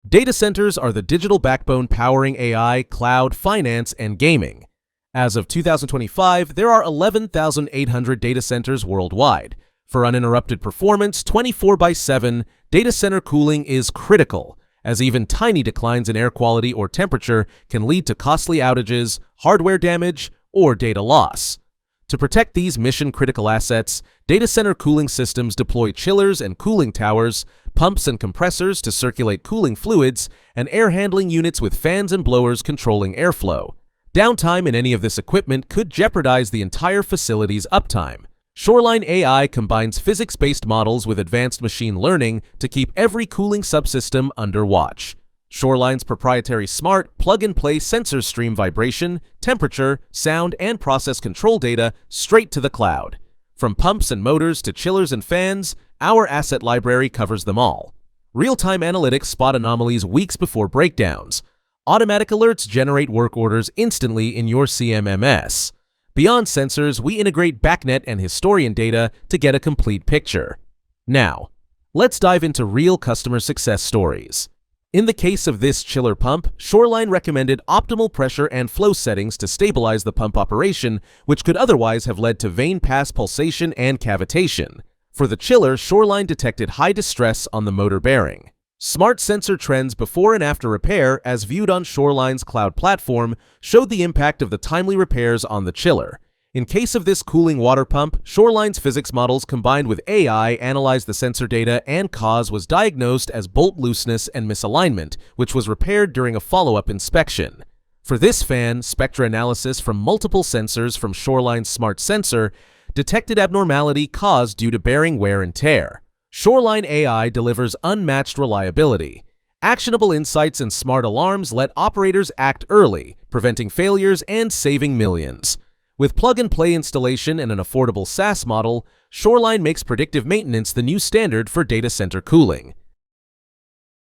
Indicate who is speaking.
Speaker 1: Data centers are the digital backbone powering AI, cloud, finance, and gaming. As of 2025, there are 11,800 data centers worldwide. For uninterrupted performance 24/7, data center cooling is critical, as even tiny declines in air quality or temperature can lead to costly outages, hardware damage, or data loss. To protect these mission-critical assets, data center cooling systems deploy chillers and cooling towers, pumps and compressors to circulate cooling fluids, and air handling units with fans and blowers controlling airflow. Downtime in any of this equipment could jeopardize the entire facility's uptime. Shoreline AI combines physics-based models with advanced machine learning to keep every cooling subsystem under watch. Shoreline's proprietary smart, plug-and-play sensors stream vibration, temperature, sound, and process control data straight to the cloud. From pumps and motors to chillers and fans, our asset library covers them all. Real-time analytics spot anomalies weeks before breakdowns. Automatic alerts generate work orders instantly in your CMMS. Beyond sensors, we integrate BACnet and historian data to get a complete picture. Now, let's dive into real customer success stories. In the case of this chiller pump, Shoreline recommended optimal pressure and flow settings to stabilize the pump operation, which could otherwise have led to vein pass pulsation and cavitation. For the chiller, Shoreline detected high distress on the motor bearing. Smart sensor trends before and after repair, as viewed on Shoreline's cloud platform, showed the impact of the timely repairs on the chiller. In case of this cooling water pump, Shoreline's physics models combined with AI analyzed the sensor data, and cause was diagnosed as bolt looseness and misalignment, which was repaired during a follow-up inspection. For this fan, spectra analysis from multiple sensors from Shoreline's smart sensor detected abnormality caused due to bearing wear and tear. Shoreline AI delivers unmatched reliability. Actionable insights and smart alarms let operators act early, preventing failures and saving millions. With plug-and-play installation and an affordable SaaS model, Shoreline makes predictive maintenance the new standard for data center cooling.